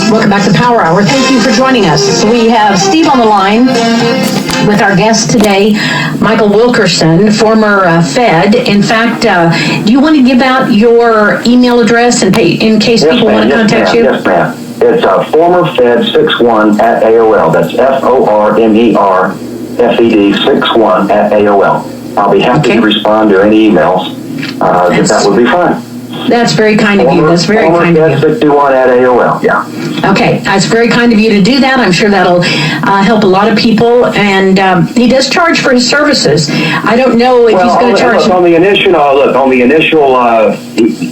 Welcome back to Power Hour. Thank you for joining us. We have Steve on the line with our guest today, Michael Wilkerson, former Fed. In fact, do you want to give out your email address in case people want to contact you? Yes, ma'am. It's formerfed61@AOL. That's FORMERFED61@AOL. I'll be happy to respond to any emails. That would be fine. That's very kind of you. That's very kind of you. Formerfed61@AOL, yeah. Okay, that's very kind of you to do that. I'm sure that'll help a lot of people. And he does charge for his services. I don't know if he's going to charge. On the initial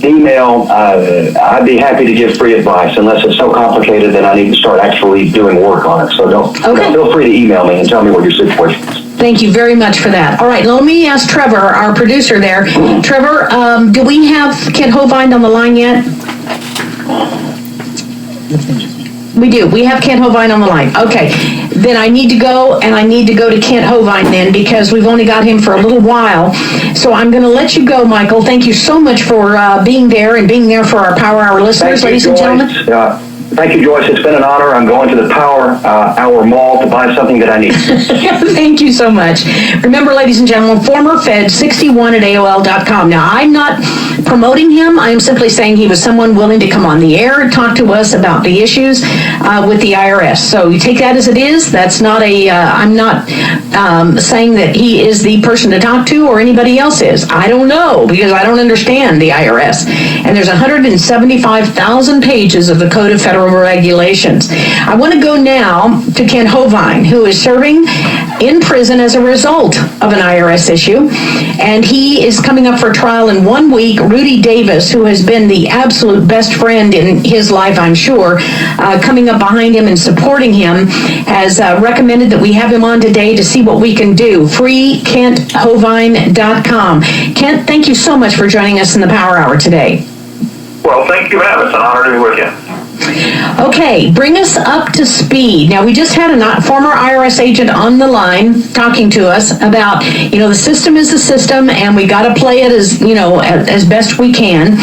email, I'd be happy to give free advice. Unless it's so complicated that I need to start actually doing work on it. So feel free to email me and tell me what your situation is. Thank you very much for that. All right, let me ask Trevor, our producer there. Trevor, do we have Kent Hovind on the line yet? We do. We have Kent Hovind on the line. Okay. Then I need to go to Kent Hovind then, because we've only got him for a little while. So I'm going to let you go, Michael. Thank you so much for being there and being there for our Power Hour listeners, ladies and gentlemen. Thank you, Joyce. It's been an honor. I'm going to the Power Hour Mall to buy something that I need. Thank you so much. Remember, ladies and gentlemen, formerfed61@AOL.com. Now, I'm not promoting him. I am simply saying he was someone willing to come on the air and talk to us about the issues with the IRS. So you take that as it is. That's not I'm not saying that he is the person to talk to or anybody else is. I don't know, because I don't understand the IRS. And there's 175,000 pages of the Code of Federal Regulations. I want to go now to Kent Hovind, who is serving in prison as a result of an IRS issue, and he is coming up for trial in 1 week. Rudy Davis, who has been the absolute best friend in his life, I'm sure, coming up behind him and supporting him, has recommended that we have him on today to see what we can do. FreeKentHovind.com. Kent, thank you so much for joining us in the Power Hour today. Well, thank you, ma'am. It's an honor to be with you. Okay, bring us up to speed. Now, we just had a former IRS agent on the line talking to us about, the system is the system, and we got to play it as best we can.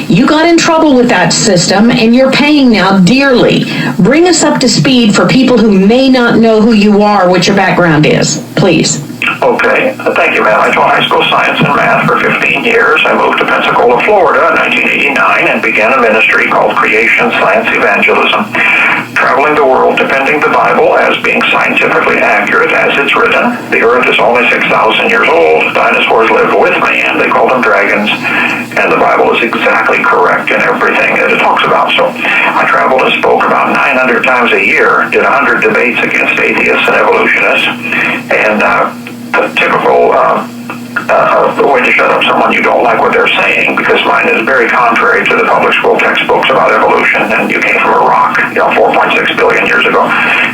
You got in trouble with that system, and you're paying now dearly. Bring us up to speed for people who may not know who you are, what your background is, please. Okay, thank you, ma'am. I taught high school science and math for 15 years. I moved to Pensacola, Florida in 1989 and began a ministry called Creation Science Evangelism, traveling the world defending the Bible as being scientifically accurate as it's written. The earth is only 6,000 years old. Dinosaurs lived with man. They called them dragons. And the Bible is exactly correct in everything that it talks about. So I traveled and spoke about 900 times a year, did 100 debates against atheists and evolutionists, and the typical way to shut up someone you don't like what they're saying, because mine is very contrary to the public school textbooks about evolution, and you came from a rock, 4.6 billion years ago.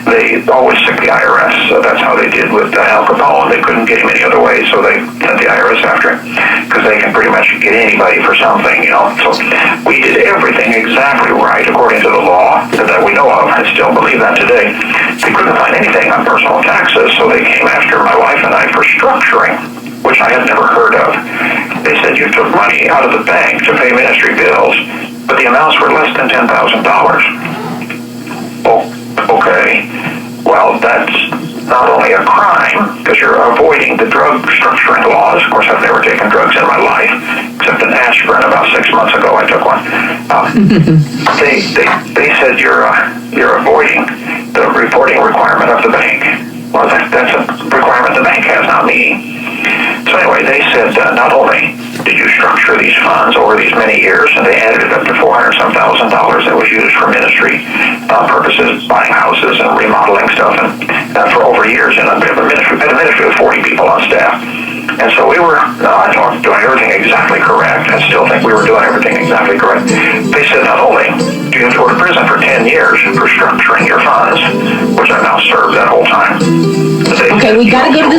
They always stick the IRS. So that's how they did with Al Capone. They couldn't get him any other way, so they sent the IRS after him, because they can pretty much get anybody for something, So we did everything exactly right according to the law that we know of. I still believe that today. They couldn't find anything on personal taxes, so they came after my wife and I for structuring, which I had never heard of. They said you took money out of the bank to pay ministry bills, but the amounts were less than $10,000. Oh, okay. Well, that's not only a crime, because you're avoiding the drug structuring laws. Of course, I've never taken drugs in my life, except an aspirin about 6 months ago. I took one. They said you're avoiding the reporting requirement of the bank. Well, that's a requirement the bank has, not me. So anyway, they said not only did you structure these funds over these many years, and they added it up to $400,000 that was used for ministry purposes, buying houses and remodeling stuff, and for over years. And we had a ministry with 40 people on staff. And so we were, I thought, doing everything exactly correct. I still think we were doing everything exactly correct. They said not only do you have to go to prison for 10 years for structuring your funds, which I now served that whole time. Okay, we got to go to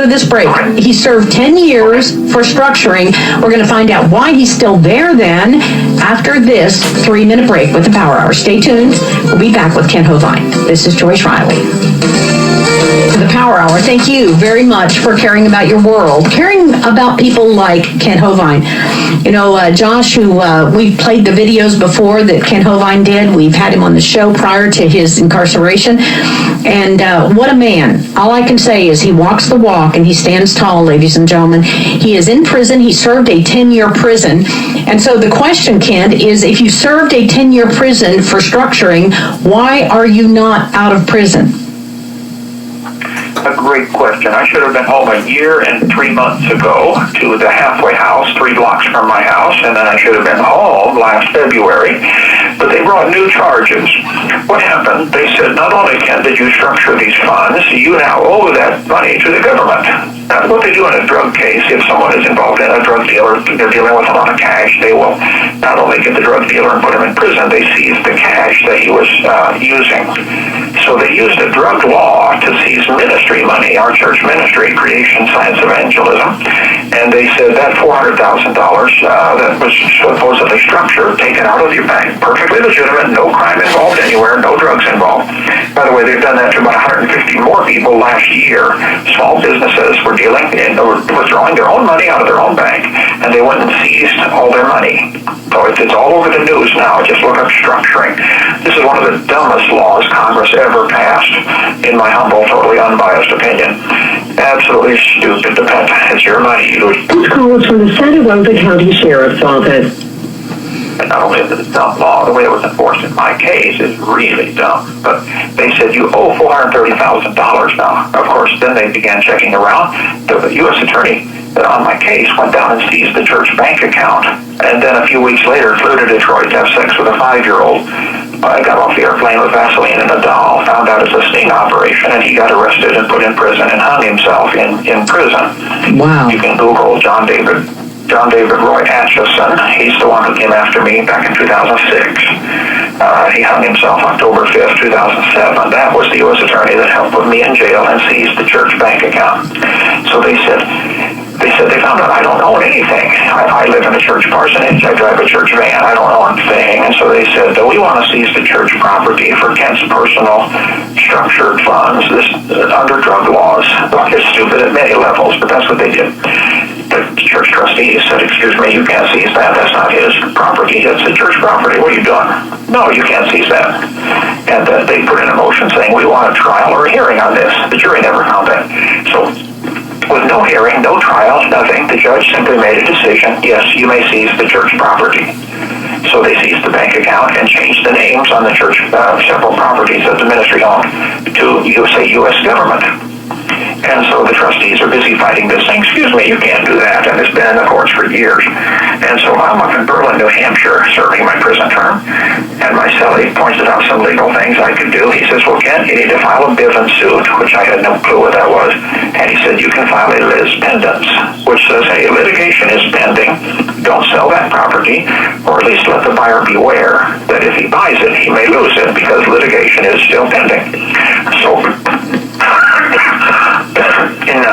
this break. Okay. He served 10 years for structuring. We're going to find out why he's still there then after this 3-minute break with the Power Hour. Stay tuned. We'll be back with Kent Hovind. This is Joyce Riley. The Power Hour. Thank you very much for caring about your world, caring about people like Kent Hovind. You know, Josh, who we played the videos before that Kent Hovind did. We've had him on the show prior to his incarceration. And what a man. All I can say is he walks the walk and he stands tall, ladies and gentlemen. He is in prison. He served a 10-year prison. And so the question, Kent, is if you served a 10-year prison for structuring, why are you not out of prison? A great question. I should have been home a year and 3 months ago to the halfway house, 3 blocks from my house, and then I should have been home last February. But they brought new charges. What happened? They said, not only did you structure these funds, you now owe that money to the government. Now, what they do in a drug case, if someone is involved in a drug dealer, they're dealing with a lot of cash, they will not only get the drug dealer and put him in prison, they seize the cash that he was using. So they used a drug law to seize ministry money, our church ministry, Creation, Science, Evangelism, and they said that $400,000 that was supposedly structured, taken out of your bank, perfectly legitimate, no crime involved anywhere, no drugs involved. By the way, they've done that to about 150 more people last year. Small businesses were withdrawing their own money out of their own bank, and they went and seized all their money. So it's all over the news now. Just look up structuring. This is one of the dumbest laws Congress ever passed, in my humble, totally unbiased opinion. Absolutely stupid to pet. It's your money. This call is from the Santa Rosa County Sheriff's Office. And not only is it a dumb law, the way it was enforced in my case is really dumb. But they said you owe $430,000 now. Of course, then they began checking around. The U.S. attorney on my case went down and seized the church bank account. And then a few weeks later flew to Detroit to have sex with a 5-year-old. I got off the airplane with Vaseline and a doll, found out it's a sting operation, and he got arrested and put in prison and hung himself in prison. Wow. You can Google John David Roy Atchison. He's the one who came after me back in 2006. He hung himself October 5th, 2007. That was the U.S. attorney that helped put me in jail and seized the church bank account. So they said they found out I don't own anything. I live in a church parsonage. I drive a church van. I don't own a thing. And so they said that we want to seize the church property for Kent's personal structured funds. This under drug laws. It's stupid at many levels, but that's what they did. The church trustees said, excuse me, you can't seize that. That's not his property. It's the church property. What are you doing? No, you can't seize that. And they put in a motion saying we want a trial or a hearing on this. The jury never found that. So with no hearing, no trial, nothing, the judge simply made a decision, yes, you may seize the church property. So they seized the bank account and changed the names on the church, several properties that the ministry owned to, say, U.S. government. And so the trustees are busy fighting this thing. Excuse me, you can't do that. And it's been in the courts for years. And so I'm up in Berlin, New Hampshire, serving my prison term. And my cellie pointed out some legal things I could do. He says, well, Kent, you need to file a Bivens suit, which I had no clue what that was. And he said, you can file a lis pendens, which says, hey, litigation is pending. Don't sell that property, or at least let the buyer beware that if he buys it, he may lose it because litigation is still pending. So in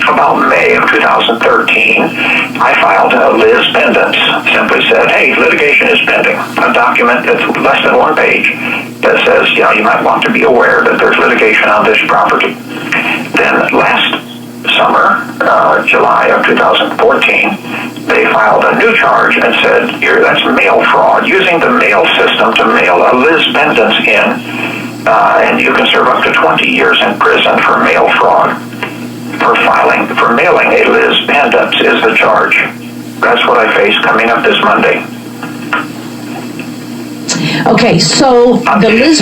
about May of 2013, I filed a lis pendens. Simply said, hey, litigation is pending. A document that's less than 1 page that says, you might want to be aware that there's litigation on this property. Then last summer, July of 2014, they filed a new charge and said, that's mail fraud, using the mail system to mail a lis pendens in. And you can serve up to 20 years in prison for mail fraud. For mailing a lis pendens is the charge. That's what I face coming up this Monday. Okay, so the lis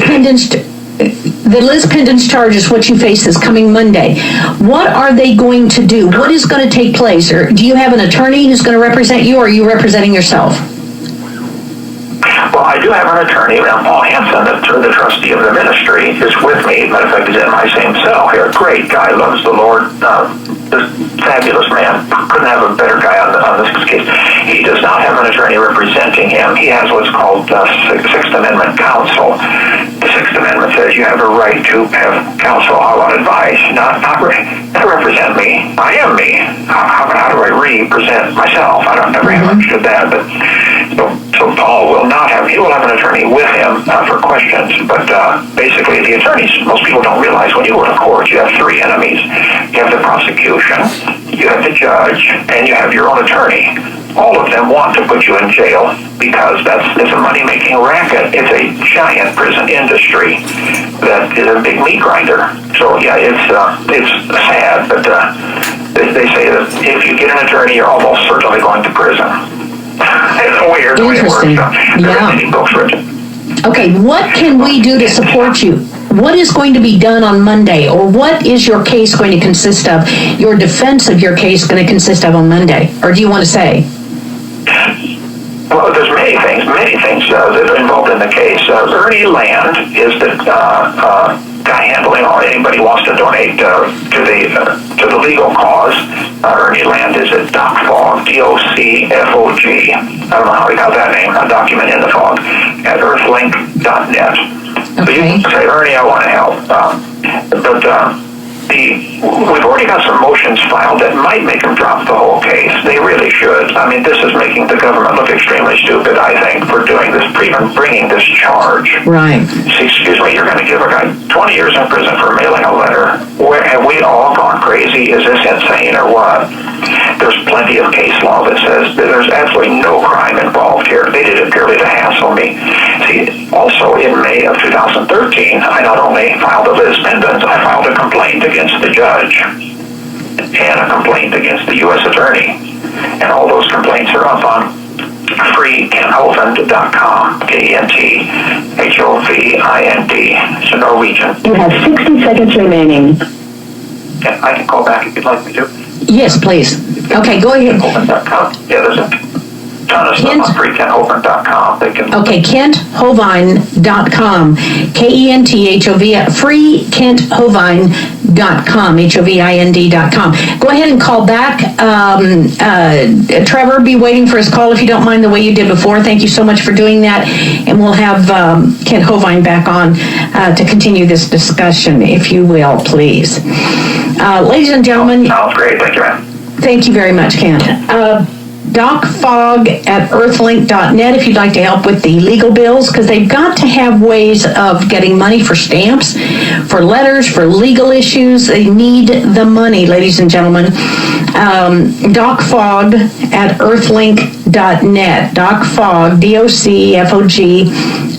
pendens charge is what you face this coming Monday. What are they going to do? What is going to take place? Or do you have an attorney who's going to represent you, or are you representing yourself? Well, I do have an attorney, Paul Hansen, the trustee of the ministry, is with me. Matter of fact, he's in my same cell here. Great guy, loves the Lord, fabulous man. Couldn't have a better guy on this case. He does not have an attorney representing him. He has what's called Sixth Amendment counsel. The Sixth Amendment says you have a right to have counsel on advice, not represent me. I am me. How do I represent myself? I don't never have understood that, but so Paul will not have. He will have an attorney with him for questions. But basically, the attorneys, most people don't realize when you go to court, you have three enemies. You have the prosecution, you have the judge, and you have your own attorney. All of them want to put you in jail because it's a money-making racket. It's a giant prison industry that is a big meat grinder. So yeah, it's sad, but they say that if you get an attorney, you're almost certainly going to prison. It's a weird way it works. There are many books written. Okay, what can we do to support you? What is going to be done on Monday, or what is your case going to consist of? Your defense of your case going to consist of on Monday, or do you want to say? Well, there's many things that are involved in the case. Ernie Land is the guy handling anybody who wants to donate to the legal cause. Ernie Land is at DocFog, DOCFOG. I don't know how he got that name. A document in the fog at earthlink.net. Okay. So you can say, Ernie, I want to help. We've already got some motions filed that might make them drop the whole case. They really should. I mean, this is making the government look extremely stupid, I think, for doing this, even bringing this charge. Right. Excuse me, you're going to give a guy 20 years in prison for mailing a letter. Have we all gone crazy? Is this insane or what? There's plenty of case law that says that there's absolutely no crime involved here. They did it purely to hassle me. See, also in May of 2013, I not only filed a lis pendens, I filed a complaint against the judge and a complaint against the U.S. attorney. And all those complaints are up on freekenthovind.com, KENTHOVIND. It's a Norwegian. You have 60 seconds remaining. I can call back if you'd like me to. Yes, please. Okay, go ahead. KentHovind.com. Yeah, there's a ton of stuff on freekenthovind.com. Okay, KentHovind.com. KENTHOV, freekenthovind.com, HOVIND.com. Go ahead and call back. Trevor, be waiting for his call if you don't mind, the way you did before. Thank you so much for doing that. And we'll have Kent Hovind back on to continue this discussion, if you will, please. Ladies and gentlemen. Sounds great. Thank you, man. Thank you very much, Kent. DocFog at earthlink.net if you'd like to help with the legal bills, because they've got to have ways of getting money for stamps, for letters, for legal issues. They need the money, ladies and gentlemen. DocFog at earthlink.net. DocFog, DOCFOG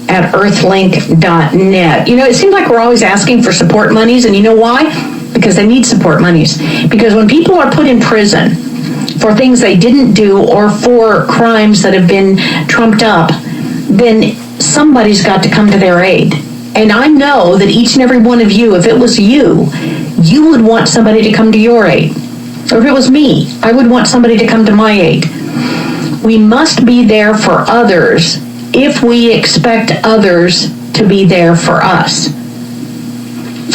at earthlink.net. You know, it seems like we're always asking for support monies, and you know why? Because they need support monies. Because when people are put in prison for things they didn't do or for crimes that have been trumped up, then somebody's got to come to their aid. And I know that each and every one of you, if it was you, you would want somebody to come to your aid. Or if it was me, I would want somebody to come to my aid. We must be there for others if we expect others to be there for us.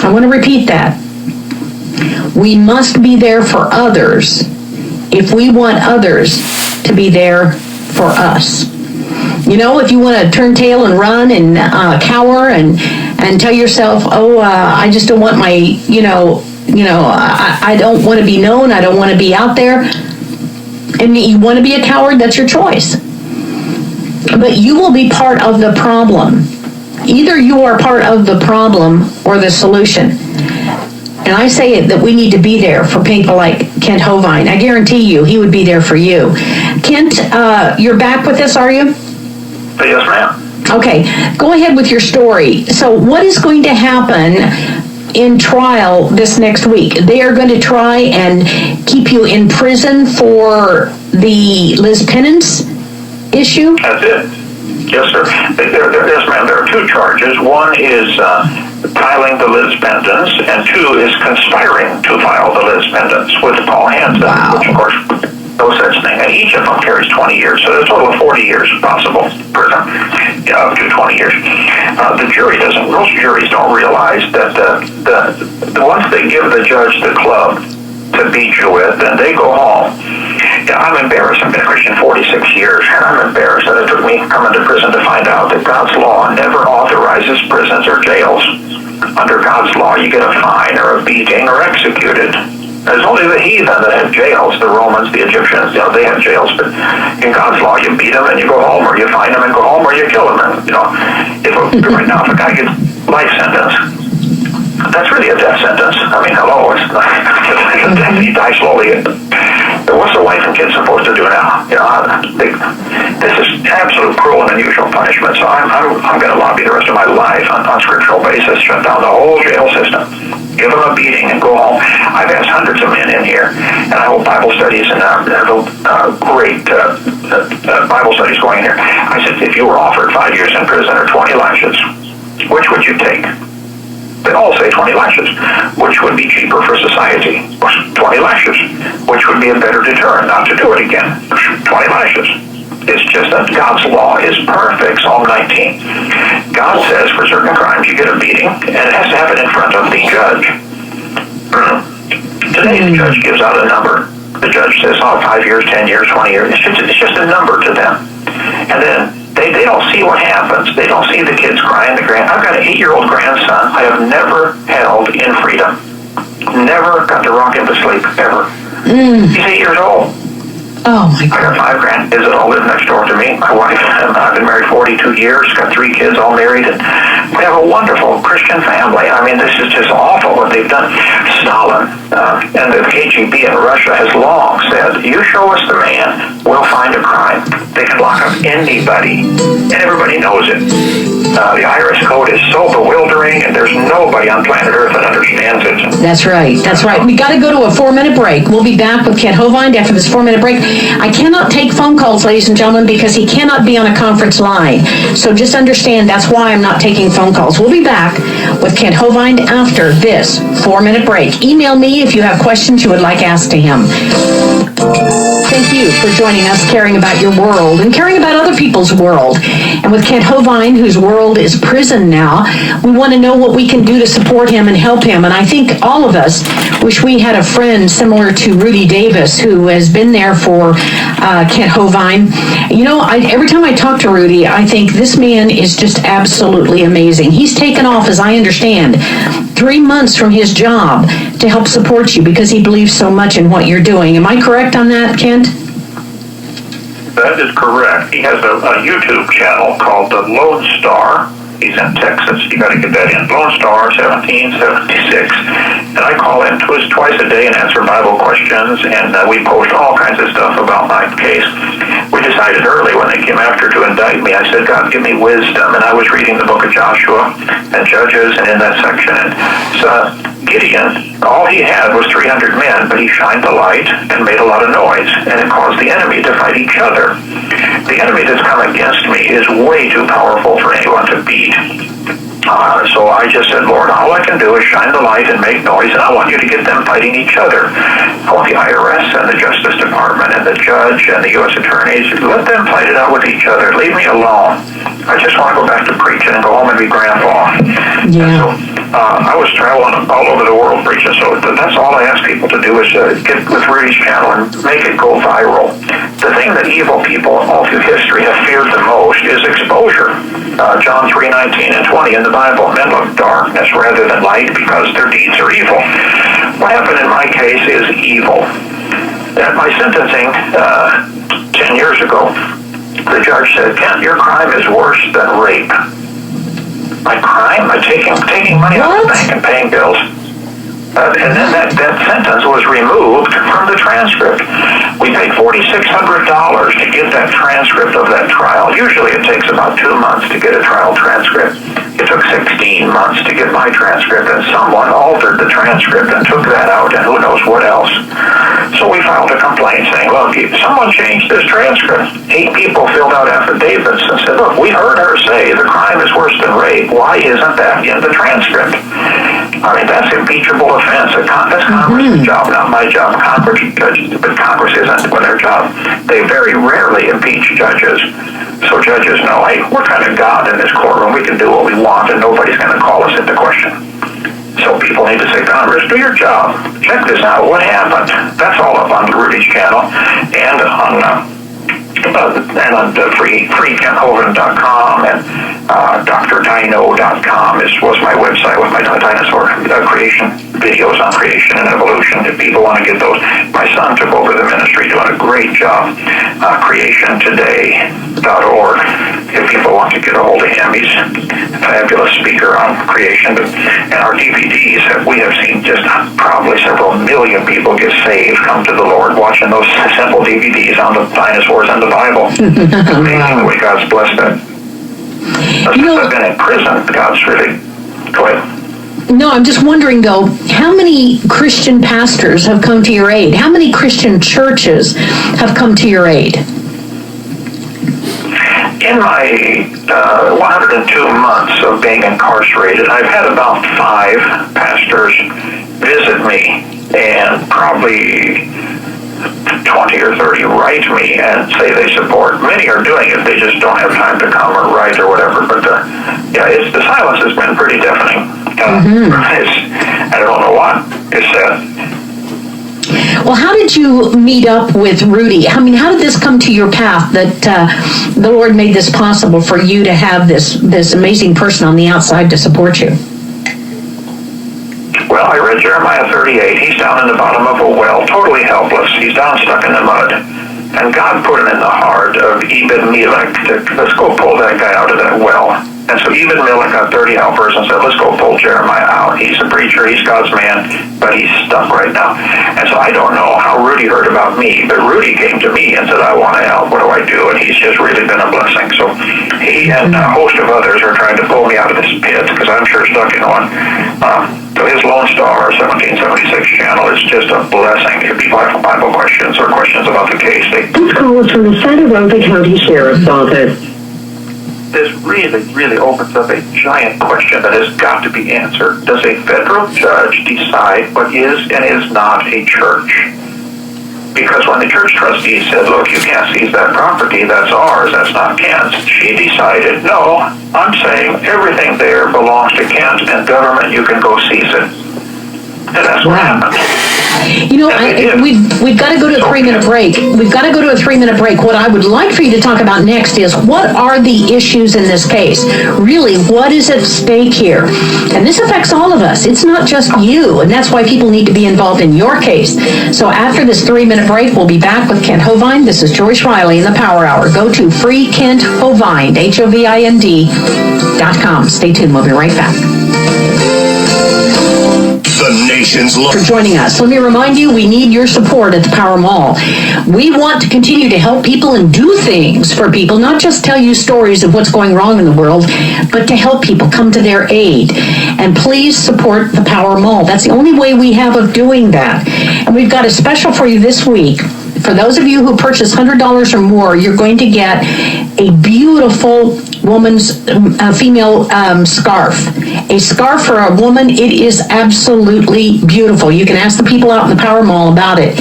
I want to repeat that. We must be there for others if we want others to be there for us. You know, if you want to turn tail and run and cower and tell yourself, I just don't want my, I don't want to be known, I don't want to be out there, and you want to be a coward, that's your choice. But you will be part of the problem. Either you are part of the problem or the solution. And I say that we need to be there for people like Kent Hovind. I guarantee you, he would be there for you. Kent, you're back with us, are you? Yes, ma'am. Okay, go ahead with your story. So what is going to happen in trial this next week? They are going to try and keep you in prison for the lis pendens issue? That's it. Yes, sir. Yes, ma'am. There are two charges. One is filing the lis pendens, and two is conspiring to file the lis pendens with Paul Hansen, which, of course, no such thing. And each of them carries 20 years, so there's a total of 40 years possible prison, up to 20 years. Most juries don't realize that once they give the judge the club to beat you with, then they go home. I'm embarrassed. I've been a Christian 46 years, and I'm embarrassed that it took me coming to prison to find out that God's law never authorizes prisons or jails. Under God's law, you get a fine or a beating or executed. There's only the heathen that have jails, the Romans, the Egyptians, they have jails. But in God's law, you beat them and you go home, or you find them and go home, or you kill them. And, right now, if a guy gets life sentence, that's really a death sentence. I mean, hello, it's he dies slowly. What's the wife and kids supposed to do now? This is absolute cruel and unusual punishment. So I'm going to lobby the rest of my life on scriptural basis, shut down the whole jail system, give them a beating, and go home. I've asked hundreds of men in here, and I hold Bible studies and great Bible studies going here. I said, if you were offered 5 years in prison or 20 lashes, which would you take? They all say 20 lashes, which would be cheaper for society. 20 lashes, which would be a better deterrent not to do it again. 20 lashes. It's just that God's law is perfect, Psalm 19. God says for certain crimes you get a beating, and it has to happen in front of the judge. Today the judge gives out a number. The judge says, 5 years, 10 years, 20 years. It's just a number to them. And then they don't see what happens. They don't see the kids crying. I've got an 8-year-old grandson I have never held in freedom. Never got to rock him to sleep, ever. He's 8 years old. Oh, my God. I got 5 grandkids that all live next door to me. My wife and I've been married 42 years, got 3 kids all married, and we have a wonderful Christian family. I mean, this is just awful what they've done. Stalin and the KGB in Russia has long said, you show us the man, we'll find a crime. They can lock up anybody, and everybody knows it. The IRS code is so bewildering, and there's nobody on planet Earth that understands it. That's right. That's right. We got to go to a 4-minute break. We'll be back with Kent Hovind after this 4-minute break. I cannot take phone calls, ladies and gentlemen, because he cannot be on a conference line. So just understand that's why I'm not taking phone calls. We'll be back with Kent Hovind after this 4-minute break. Email me if you have questions you would like asked to him. Thank you for joining us, caring about your world and caring about other people's world. And with Kent Hovind, whose world is prison now, we want to know what we can do to support him and help him. And I think all of us wish we had a friend similar to Rudy Davis, who has been there for Kent Hovind. Every time I talk to Rudy, I think this man is just absolutely amazing. He's taken off, as I understand, 3 months from his job to help support you because he believes so much in what you're doing. Am I correct on that, Kent? That is correct. He has a YouTube channel called the Lone Star. He's in Texas. You got to get that in. Lone Star 1776. And I call in twice a day and answer Bible questions, and we post all kinds of stuff about my case. We decided early when they came after to indict me, I said, God, give me wisdom. And I was reading the book of Joshua and Judges, and in that section, and Gideon, all he had was 300 men, but he shined the light and made a lot of noise, and it caused the enemy to fight each other. The enemy that's come against me is way too powerful for anyone to beat. So I just said, Lord, all I can do is shine the light and make noise, and I want you to get them fighting each other. I want the IRS and the Justice Department and the judge and the U.S. attorneys, let them fight it out with each other. Leave me alone. I just want to go back to preaching and go home and be grandpa. Yeah. So I was traveling all over the world preaching, so that's all I ask people to do is get with Rudy's channel and make it go viral. The thing that evil people all through history have feared the most is exposure. John 3:19 and 20 in the Bible, men love darkness rather than light because their deeds are evil. What happened in my case is evil. At my sentencing 10 years ago, the judge said, Kent, your crime is worse than rape. My crime? Taking money out of the bank and paying bills. And then that sentence was removed from the transcript. We paid $4,600 to get that transcript of that trial. Usually it takes about 2 months to get a trial transcript. It took 16 months to get my transcript, and someone altered the transcript and took that out, and who knows what else. So we filed a complaint saying, look, someone changed this transcript. 8 people filled out affidavits and said, look, we heard her say the crime is worse than rape. Why isn't that in the transcript? I mean, that's impeachable offense. That's Congress' job, not my job. Congress isn't their job. They very rarely impeach judges. So judges know, hey, we're kind of God in this courtroom. We can do what we want, and nobody's going to call us into question. So people need to say, Congress, do your job. Check this out. What happened? That's all up on Rudy's channel and on freeKentHovind.com and Dr. dino.com was my website with my dinosaur creation videos on creation and evolution. If people want to get those, my son took over the ministry, doing a great job. CreationToday.org. If people want to get a hold of him, he's a fabulous speaker on creation. And our DVDs, we have seen just probably several million people get saved, come to the Lord, watching those simple DVDs on the dinosaurs and the Bible. Amazing the way God's blessed that. Since I've been in prison, God's really... Go ahead. No, I'm just wondering, though, how many Christian pastors have come to your aid? How many Christian churches have come to your aid? In my 102 months of being incarcerated, I've had about 5 pastors visit me, and probably 20 or 30 write me and say they support. Many are doing it, they just don't have time to come or write or whatever. But the silence has been pretty deafening. I don't know what is said. Well, how did you meet up with Rudy? I mean, how did this come to your path that the Lord made this possible for you to have this amazing person on the outside to support you? Well, I read Jeremiah 38. He's down in the bottom of a well, totally helpless. He's down stuck in the mud. And God put it in the heart of Ebed-Melech to, let's go pull that guy out of that well. And so Ebed-Melech got 30 helpers and said, let's go pull Jeremiah out. He's a preacher, he's God's man, but he's stuck right now. And so I don't know how Rudy heard about me, but Rudy came to me and said, I want to help, what do I do? And he's just really been a blessing. So he and a host of others are trying to pull me out of this pit, because I'm sure stuck in one. So his Lone Star 1776 channel is just a blessing. If people have Bible questions or questions about the case, This call is from the Santa Rosa County Sheriff's Office. This really opens up a giant question that has got to be answered. Does a federal judge decide what is and is not a church? Because when the church trustee said, look, you can't seize that property, that's ours, that's not Kent's, she decided, no, I'm saying everything there belongs to Kent, and government, you can go seize it. And that's what happened. You know, we've got to go to a 3-minute break. We've got to go to a 3-minute break. What I would like for you to talk about next is, what are the issues in this case? Really, what is at stake here? And this affects all of us. It's not just you, and that's why people need to be involved in your case. So after this 3-minute break, we'll be back with Kent Hovind. This is Joyce Riley in the Power Hour. Go to freekenthovind, HOVIND.com. Stay tuned. We'll be right back. The nation's for joining us. Let me remind you, we need your support at the Power Mall. We want to continue to help people and do things for people, not just tell you stories of what's going wrong in the world, but to help people come to their aid. And please support the Power Mall. That's the only way we have of doing that. And we've got a special for you this week. For those of you who purchase $100 or more, you're going to get a beautiful woman's female scarf. A scarf for a woman. It is absolutely beautiful. You can ask the people out in the Power Mall about it.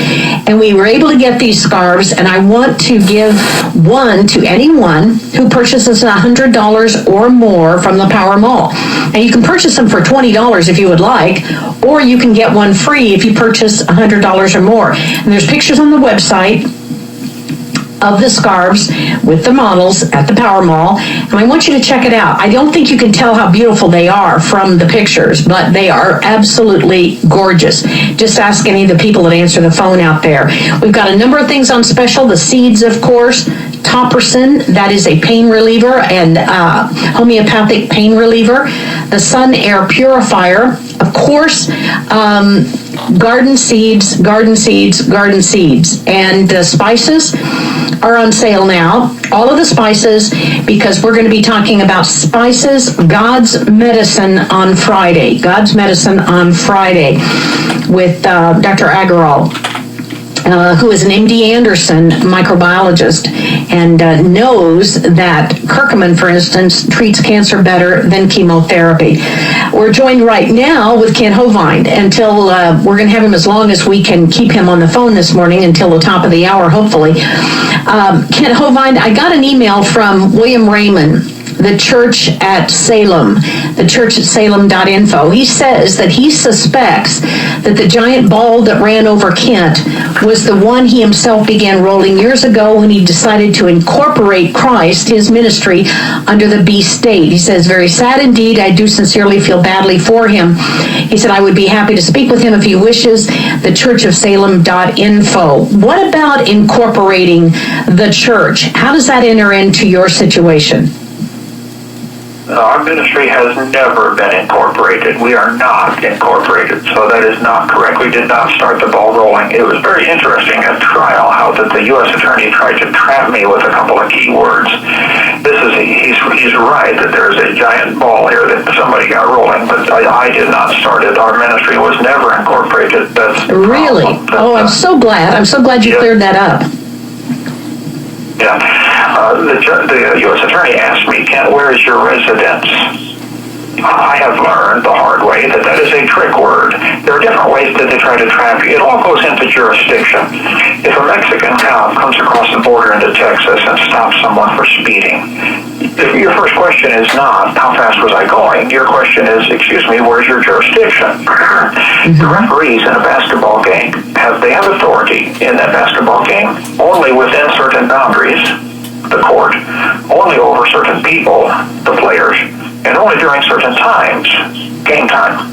And we were able to get these scarves, and I want to give one to anyone who purchases $100 or more from the Power Mall. And you can purchase them for $20 if you would like, or you can get one free if you purchase $100 or more. And there's pictures on the website of the scarves with the models at the Power Mall, and I want you to check it out. I don't think you can tell how beautiful they are from the pictures, but they are absolutely gorgeous. Just ask any of the people that answer the phone out there. We've got a number of things on special. The seeds, of course, Topperson, that is a pain reliever and homeopathic pain reliever. The Sun Air Purifier, of course, garden seeds, and the spices are on sale now. All of the spices, because we're going to be talking about spices, God's Medicine on Friday. God's Medicine on Friday with Dr. Agarwal, who is an MD Anderson microbiologist and knows that curcumin, for instance, treats cancer better than chemotherapy. We're joined right now with Kent Hovind until we're going to have him as long as we can keep him on the phone this morning until the top of the hour, hopefully. Kent Hovind, I got an email from William Raymond the church at Salem, the church at Salem.info. He says that he suspects that the giant ball that ran over Kent was the one he himself began rolling years ago when he decided to incorporate Christ, his ministry, under the B state. He says, very sad indeed. I do sincerely feel badly for him. He said, I would be happy to speak with him if he wishes. The church of Salem.info. What about incorporating the church? How does that enter into your situation? Our ministry has never been incorporated. We are not incorporated, so that is not correct. We did not start the ball rolling. It was very interesting at trial how that the U.S. attorney tried to trap me with a couple of key words. He's right that there's a giant ball here that somebody got rolling, but I did not start it. Our ministry was never incorporated. That's really? I'm so glad. I'm so glad you cleared that up. Yeah. The U.S. attorney asked me, Kent, where is your residence? I have learned the hard way that that is a trick word. There are different ways that they try to trap you. It all goes into jurisdiction. If a Mexican cop comes across the border into Texas and stops someone for speeding, your first question is not, how fast was I going? Your question is, excuse me, where's your jurisdiction? The referees in a basketball game, they have authority in that basketball game only within certain boundaries, the court, only over certain people, the players, and only during certain times, game time.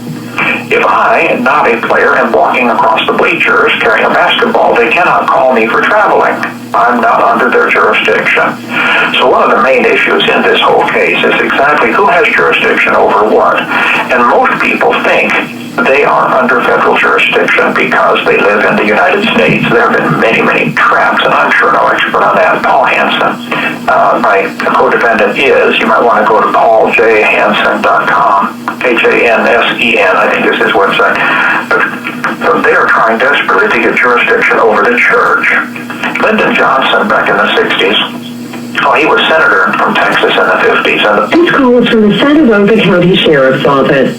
If I, not a player, am walking across the bleachers carrying a basketball, they cannot call me for traveling. I'm not under their jurisdiction. So one of the main issues in this whole case is exactly who has jurisdiction over what. And most people think they are under federal jurisdiction because they live in the United States. There have been many, many traps, and I'm sure no expert on that. Paul Hansen, my co-defendant is, you might want to go to pauljhansen.com, Hansen, I think is his website. So they are trying desperately to get jurisdiction over the church. Lyndon Johnson, back in the 60s, he was senator from Texas in the 50s. And This call is from the Santa Rosa County Sheriff's Office.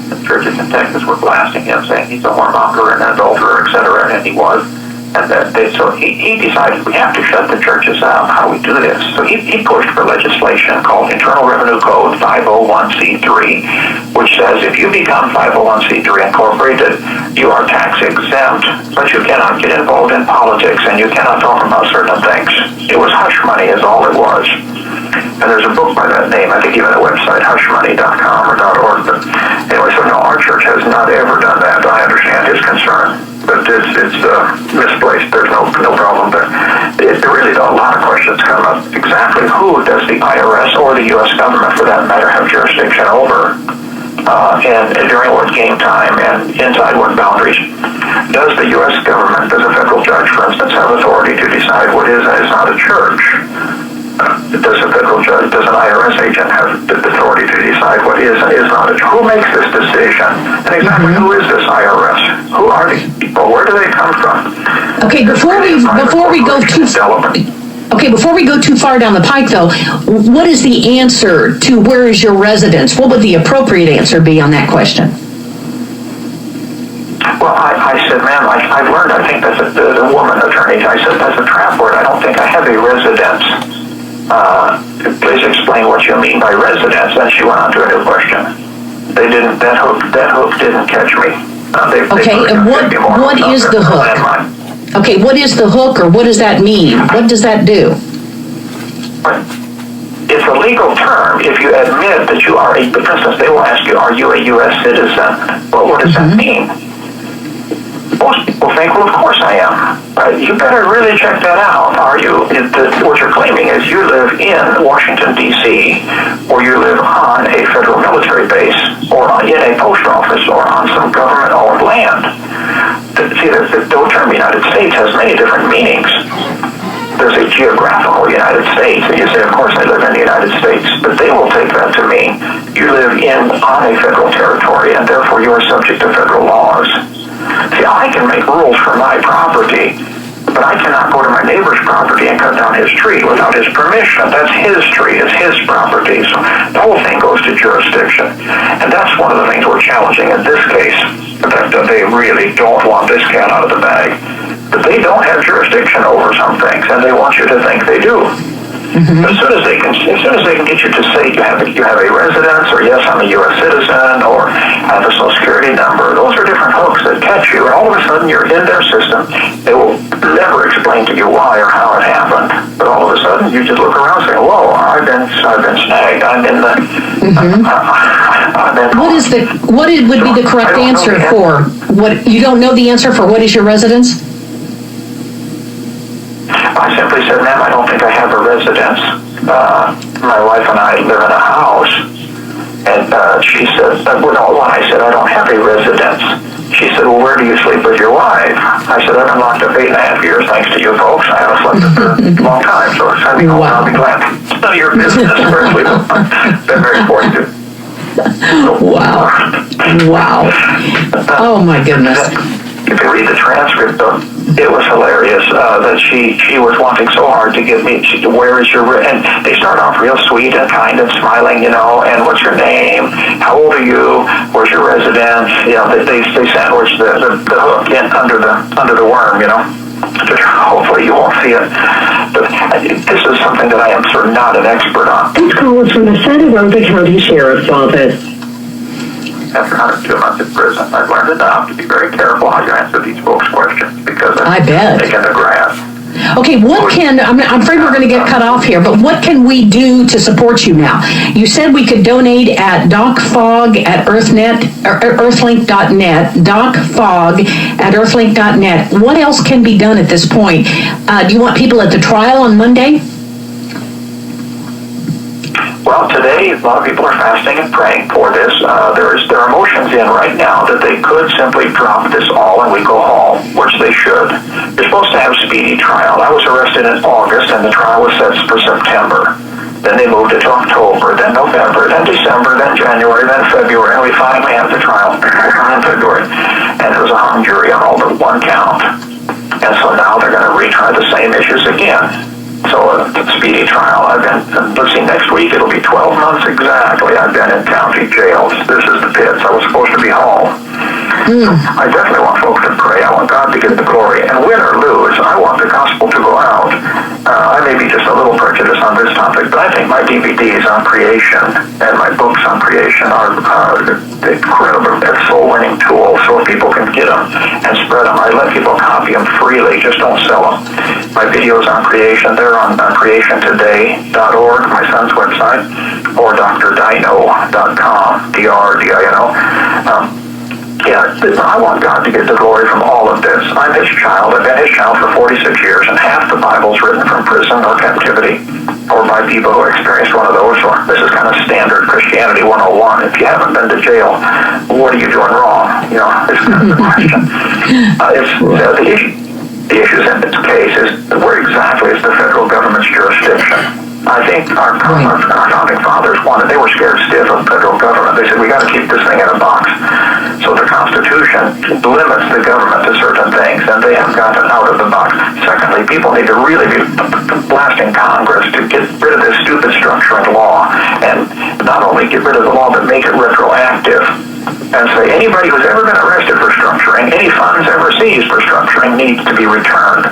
The churches in Texas were blasting him, saying he's a whoremonger and an adulterer, etc., and he was. And so he decided we have to shut the churches out. How do we do this? So he pushed for legislation called Internal Revenue Code 501c3, which says if you become 501c3 incorporated, you are tax exempt, but you cannot get involved in politics and you cannot talk about certain things. It was hush money is all it was. And there's a book by that name, I think even a website, hushmoney.com or .org. But anyway, so no, our church has not ever done that. I understand his concern, but it's misplaced. There's no problem there. There really are a lot of questions come up. Exactly who does the IRS or the U.S. government, for that matter, have jurisdiction over? And during what game time and inside what boundaries? Does the U.S. government, does a federal judge, for instance, have authority to decide what is and is not a church? Does a federal judge, does an IRS agent have the authority to decide what is and is not a church? Who makes this decision? And exactly who is this IRS? Who are these people? Where do they come from? Okay, before we go too far down the pike, though, what is the answer to where is your residence? What would the appropriate answer be on that question? Well, I said, ma'am, I've learned, I think that's the woman attorney, I said, that's a trap word. I don't think I have a residence. Please explain what you mean by residence. Then she went on to a new question. They didn't, that hook didn't catch me. And what is the hook? Okay, what is the hook, or what does that mean? What does that do? It's a legal term. If you admit that you are for instance, they will ask you, are you a U.S. citizen? Well, what does that mean? Most people think, well, of course I am. You better really check that out. What you're claiming is you live in Washington, D.C., or you live on a federal military base, or in a post office, or on some government-owned land. See, the term United States has many different meanings. There's a geographical United States, and you say, of course I live in the United States, but they will take that to mean you live on a federal territory, and therefore you are subject to federal laws. See, I can make rules for my property, but I cannot go to my neighbor's property and cut down his tree without his permission. That's his tree, it's his property. So the whole thing goes to jurisdiction. And that's one of the things we're challenging in this case, that they really don't want this cat out of the bag. But they don't have jurisdiction over some things, and they want you to think they do. As soon as they can get you to say you have a residence, or yes, I'm a U.S. citizen, or I have a Social Security number, those are different hooks that catch you, and all of a sudden you're in their system. They will never explain to you why or how it happened, but all of a sudden you just look around and say, "Whoa, I've been snagged. I'm in the." What would be the correct answer for what you don't know the answer for? What is your residence? I simply said, "Ma'am, I don't think I have a residence. My wife and I live in a house." And she said, when I said, "I don't have a residence," she said, "Well, where do you sleep with your wife?" I said, "I've been locked up 8.5 years, thanks to you folks. I haven't slept for a long time, so send me home and I'll be glad." It's none of your business where I sleep. I've been very fortunate. Wow. Oh, my goodness. If you read the transcript, though, it was hilarious that she was wanting so hard to get me, where is your, and they start off real sweet and kind and smiling, and what's your name, how old are you, where's your residence, they sandwich the hook in under the worm, Hopefully you won't see it, but this is something that I am sort of not an expert on. This call is from the Santa Rosa County Sheriff's Office. After 102 months in prison, I've learned enough to be very careful how you answer these folks' questions, because I've taken the grass. Okay, I'm afraid we're going to get cut off here, but what can we do to support you now? You said we could donate at DocFog at earthlink.net, DocFog at earthlink.net. What else can be done at this point? Do you want people at the trial on Monday? Well, today, a lot of people are fasting and praying for this. There are motions in right now that they could simply drop this all and we go home, which they should. They're supposed to have a speedy trial. I was arrested in August, and the trial was set for September. Then they moved it to October, then November, then December, then January, then February, and we finally had the trial in February. And it was a hung jury on all but one count. And so now they're going to retry the same issues again. So a speedy trial. Let's see, next week it'll be 12 months exactly. I've been in county jails. This is the pits. I was supposed to be home. I definitely want folks to pray. I want God to get the glory. And win or lose, I want the gospel to go out. I may be just a little prejudiced on this topic, but I think my DVDs on creation and my books on creation are incredible soul-winning tools. So if people can get them and spread them, I let people copy them freely. Just don't sell them. My videos on creation, they're on creationtoday.org, my son's website, or drdino.com, D-R-D-I-N-O. I want God to get the glory from all of this. I'm his child. I've been his child for 46 years, and half the Bible's written from prison or captivity, or by people who experienced one of those. So this is kind of standard Christianity 101. If you haven't been to jail, what are you doing wrong? It's kind of the question. The issues in this case is where exactly is the federal government's jurisdiction? I think our founding fathers they were scared stiff of federal government. They said, we got to keep this thing in a box. So the Constitution limits the government to certain things, and they have gotten out of the box. Secondly, people need to really be blasting Congress to get rid of this stupid structure and law, and not only get rid of the law, but make it retroactive. And say anybody who's ever been arrested for structuring, any funds ever seized for structuring, needs to be returned.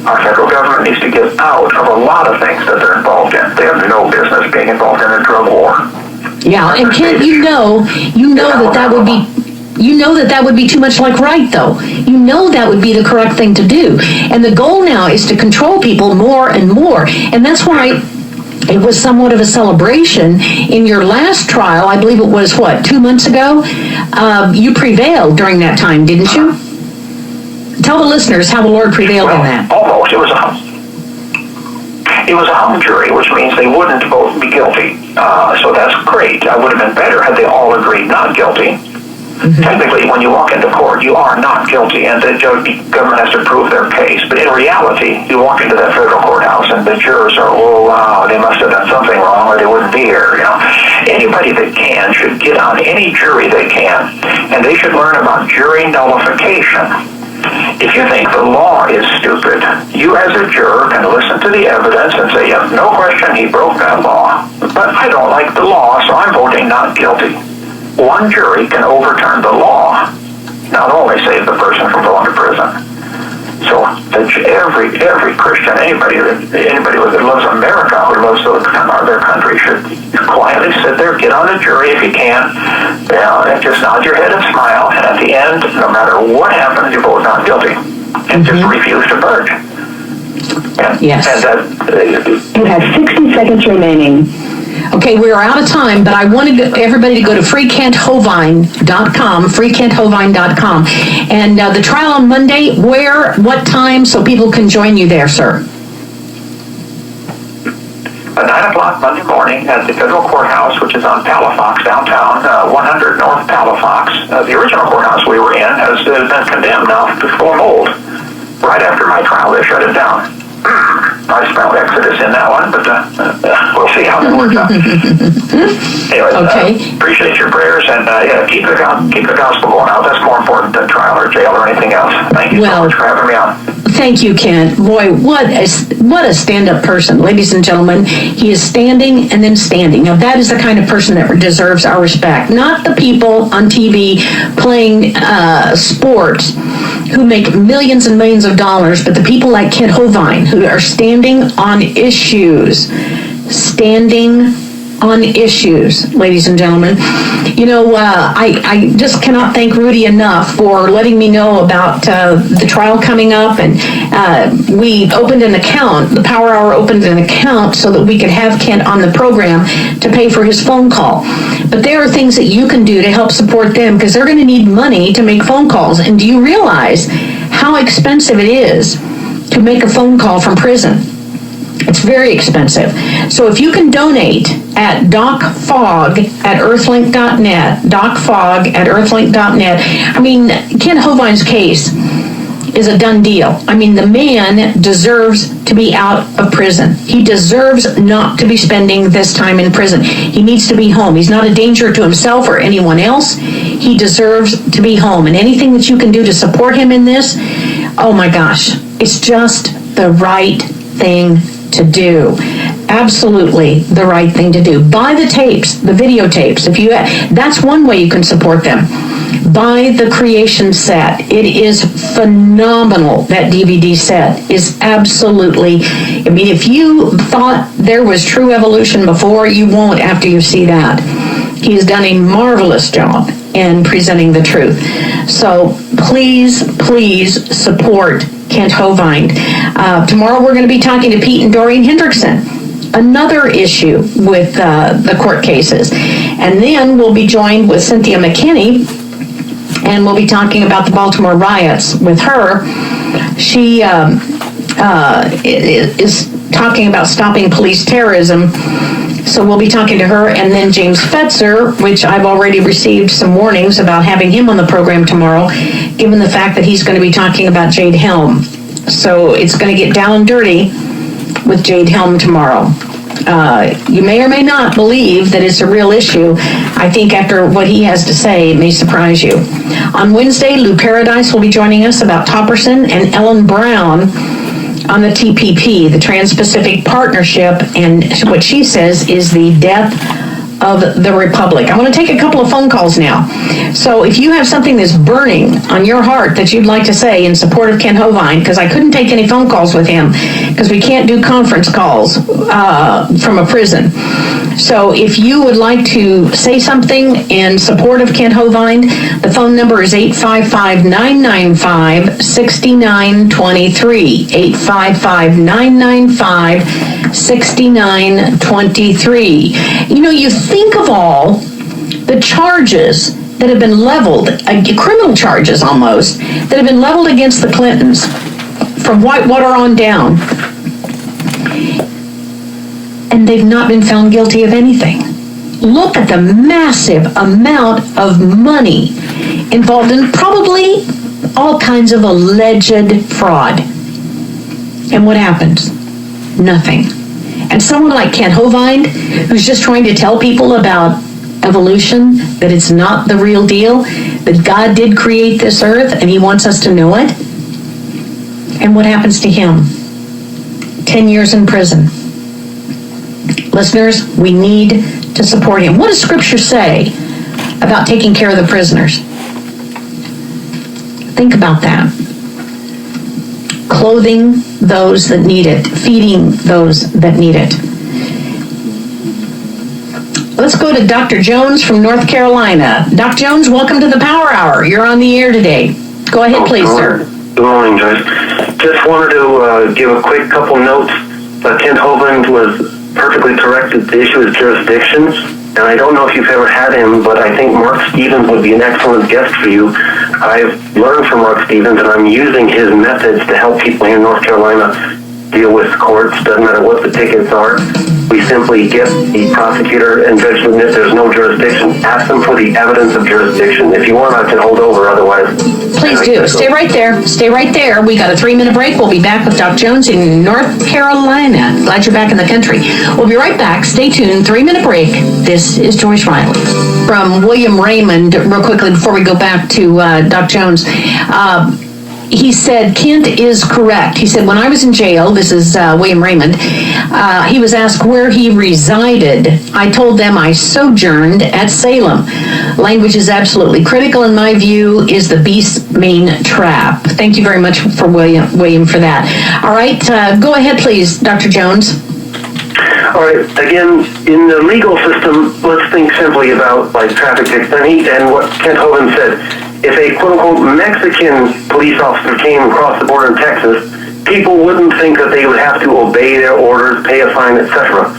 Our federal government needs to get out of a lot of things that they're involved in. They have no business being involved in a drug war. Yeah, and Kent, that would be too much like right, though. That would be the correct thing to do. And the goal now is to control people more and more. And that's why it was somewhat of a celebration. In your last trial, I believe it was, 2 months ago? You prevailed during that time, didn't you? Tell the listeners how the Lord prevailed in that. Almost. It was a hung jury, which means they wouldn't both be guilty. So that's great. I would have been better had they all agreed not guilty. Technically, when you walk into court, you are not guilty, and the government has to prove their case. But in reality, you walk into that federal courthouse, and the jurors are, oh, wow, they must have done something wrong, or they wouldn't be here. Anybody that can should get on any jury they can, and they should learn about jury nullification. If you think the law is stupid, you as a juror can listen to the evidence and say, yeah, no question, he broke that law. But I don't like the law, so I'm voting not guilty. One jury can overturn the law, not only save the person from going to prison. So every Christian, anybody that loves America or loves their country should quietly sit there, get on the jury if you can, and just nod your head and smile. And at the end, no matter what happens, you vote not guilty and just refuse to purge. Yes. You have 60 seconds remaining. Okay, we're out of time, but I wanted everybody to go to freekenthovind.com, freekenthovind.com. And the trial on Monday, where, what time, so people can join you there, sir? At 9 o'clock Monday morning at the federal courthouse, which is on Palafox, downtown, 100 North Palafox. The original courthouse we were in has been condemned now to full mold. Right after my trial, they shut it down. I spelled Exodus in that one, but we'll see how that works out. Anyway, appreciate your prayers, and keep the gospel going out. That's more important than trial or jail or anything else. Thank you so much for having me on. Thank you, Kent. Boy, what a stand-up person. Ladies and gentlemen, he is standing and then standing. Now, that is the kind of person that deserves our respect. Not the people on TV playing sports who make millions and millions of dollars, but the people like Kent Hovind who are standing on issues. Ladies and gentlemen. You know, I just cannot thank Rudy enough for letting me know about the trial coming up, and we opened an account, the Power Hour opened an account so that we could have Kent on the program to pay for his phone call. But there are things that you can do to help support them, because they're going to need money to make phone calls. And do you realize how expensive it is to make a phone call from prison? It's very expensive. So if you can donate at docfog@earthlink.net, docfog@earthlink.net. I mean, Kent Hovind's case is a done deal. I mean, the man deserves to be out of prison. He deserves not to be spending this time in prison. He needs to be home. He's not a danger to himself or anyone else. He deserves to be home. And anything that you can do to support him in this, oh my gosh, it's just the right thing to do. Absolutely the right thing to do. Buy the tapes, the videotapes. That's one way you can support them. Buy the creation set. It is phenomenal. That DVD set is absolutely, I mean, if you thought there was true evolution before, you won't after you see that. He's done a marvelous job in presenting the truth. So please support Kent Hovind. Tomorrow we're going to be talking to Pete and Doreen Hendrickson, another issue with the court cases. And then we'll be joined with Cynthia McKinney, and we'll be talking about the Baltimore riots with her. She is talking about stopping police terrorism. So we'll be talking to her, and then James Fetzer, which I've already received some warnings about having him on the program tomorrow, given the fact that he's going to be talking about Jade Helm. So it's going to get down and dirty with Jade Helm tomorrow. You may or may not believe that it's a real issue. I think after what he has to say, it may surprise you. On Wednesday, Lou Paradise will be joining us about Topperson, and Ellen Brown on the TPP, the Trans-Pacific Partnership, and what she says is the death of the Republic. I want to take a couple of phone calls now. So if you have something that's burning on your heart that you'd like to say in support of Kent Hovind, because I couldn't take any phone calls with him, because we can't do conference calls from a prison. So if you would like to say something in support of Kent Hovind, the phone number is 855-995-6923, 855-995-6923. You know, you think of all the charges that have been leveled, criminal charges almost, that have been leveled against the Clintons from Whitewater on down, and they've not been found guilty of anything. Look at the massive amount of money involved in probably all kinds of alleged fraud. And what happens? Nothing. And someone like Kent Hovind, who's just trying to tell people about evolution, that it's not the real deal, that God did create this earth and he wants us to know it. And what happens to him? 10 years in prison. Listeners, we need to support him. What does Scripture say about taking care of the prisoners? Think about that. clothing those that need it, feeding those that need it. Let's go to Dr. Jones from North Carolina. Dr. Jones, welcome to the Power Hour. You're on the air today. Go ahead, please, sir. Good morning, Joyce. Just wanted to give a quick couple notes. Kent Hovind was perfectly correct that the issue is jurisdictions, and I don't know if you've ever had him, but I think Mark Stevens would be an excellent guest for you. I've learned from Mark Stevens, and I'm using his methods to help people here in North Carolina deal with courts. Doesn't matter what the tickets are. We simply get the prosecutor and judge to admit there's no jurisdiction. Ask them for the evidence of jurisdiction. If you want, I can hold over. Otherwise, please do. Stay right there. Stay right there. We got a 3-minute break. We'll be back with Dr. Jones in North Carolina. Glad you're back in the country. We'll be right back. Stay tuned. 3-minute break. This is Joyce Riley. From William Raymond, real quickly before we go back to Dr. Jones. He said, Kent is correct. He said, when I was in jail, this is William Raymond, he was asked where he resided. I told them I sojourned at Salem. Language is absolutely critical, in my view, is the beast's main trap. Thank you very much for William for that. All right, go ahead, please, Dr. Jones. all right, again, in the legal system, let's think simply about like traffic tickets. And what Kent Hovind said, if a quote-unquote Mexican police officer came across the border in Texas, people wouldn't think that they would have to obey their orders, pay a fine, etc.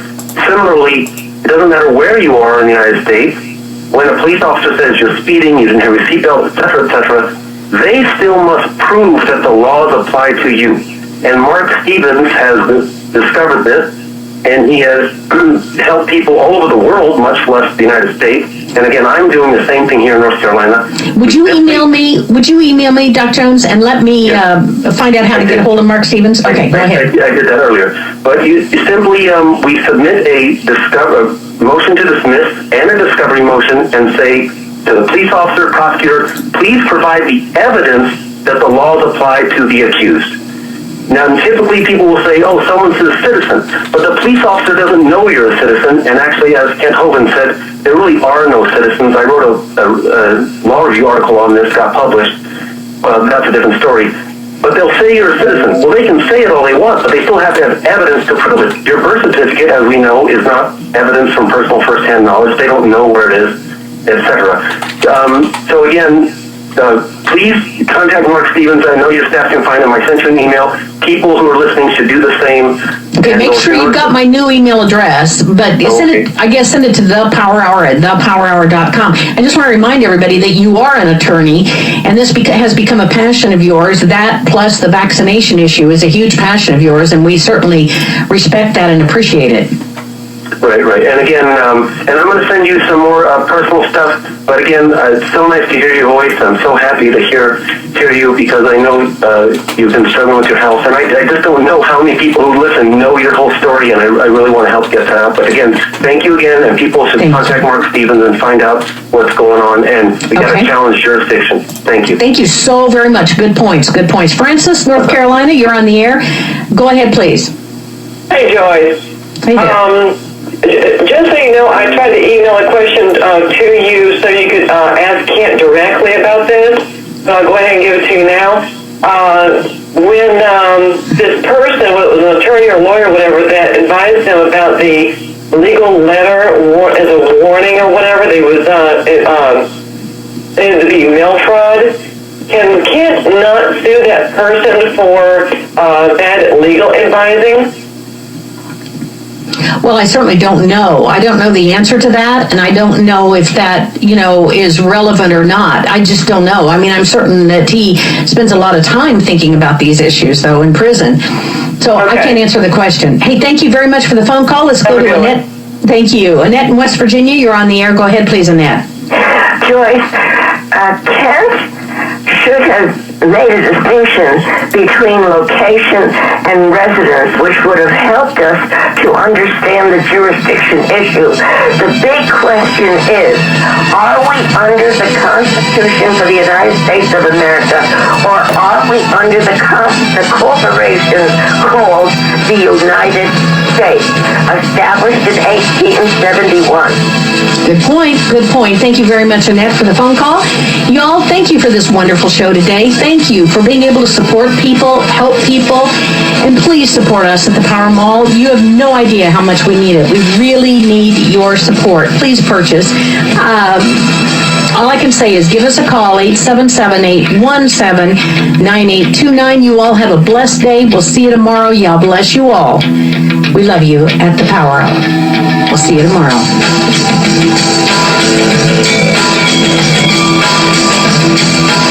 Similarly, it doesn't matter where you are in the United States, when a police officer says you're speeding, you didn't have your seatbelt, etc., they still must prove that the laws apply to you. And Mark Stevens has discovered this, and he has helped people all over the world, much less the United States. And again, I'm doing the same thing here in North Carolina. Would you email me, Dr. Jones, and let me find out how to get a hold of Mark Stevens? Okay, go ahead. I did that earlier. But you simply, we submit a motion to dismiss and a discovery motion and say to the police officer, prosecutor, please provide the evidence that the laws apply to the accused. Now, typically people will say, oh, someone's a citizen, but the police officer doesn't know you're a citizen, and actually, as Kent Hovind said, there really are no citizens. I wrote a law review article on this, got published. That's a different story. But they'll say you're a citizen. Well, they can say it all they want, but they still have to have evidence to prove it. Your birth certificate, as we know, is not evidence from personal first-hand knowledge. They don't know where it is, etc. So again, please contact Mark Stevens. I know your staff can find him. I sent you an email. People who are listening should do the same. Okay, make sure you've got my new email address, but send it to the Power Hour at thepowerhour.com. I just want to remind everybody that you are an attorney, and this has become a passion of yours. That plus the vaccination issue is a huge passion of yours, and we certainly respect that and appreciate it. Right. And again, and I'm going to send you some more personal stuff. But again, it's so nice to hear your voice. I'm so happy to hear you because I know you've been struggling with your health. And I just don't know how many people who listen know your whole story, and I really want to help get that out. But again, thank you again, and people should contact Mark Stevens and find out what's going on. And we got to challenge jurisdiction. Thank you. Thank you so very much. Good points. Francis, North Carolina, you're on the air. Go ahead, please. Hey, Joyce. Hey there. Just so you know, I tried to email a question to you so you could ask Kent directly about this. So I'll go ahead and give it to you now. When this person, whether it was an attorney or lawyer or whatever, that advised them about the legal letter as a warning or whatever, they was it to be mail fraud. Can Kent not sue that person for bad legal advising? Well, I certainly don't know. I don't know the answer to that, and I don't know if that, is relevant or not. I just don't know. I mean, I'm certain that he spends a lot of time thinking about these issues, though, in prison. So I can't answer the question. Hey, thank you very much for the phone call. Let's go to Annette. Thank you. Annette in West Virginia, you're on the air. Go ahead, please, Annette. Joyce, Kent should have made a distinction between location and residence, which would have helped us to understand the jurisdiction issue. The big question is, are we under the Constitution for the United States of America, or are we under the corporation called the United States, established in 1871? Good point. Good point. Thank you very much, Annette, for the phone call. Y'all, thank you for this wonderful show today. Thank you for being able to support people, help people, and please support us at the Power Mall. You have no idea how much we need it. We really need your support. Please purchase. All I can say is give us a call, 877-817-9829. You all have a blessed day. We'll see you tomorrow. Y'all bless you all. We love you at the Power Hour. We'll see you tomorrow.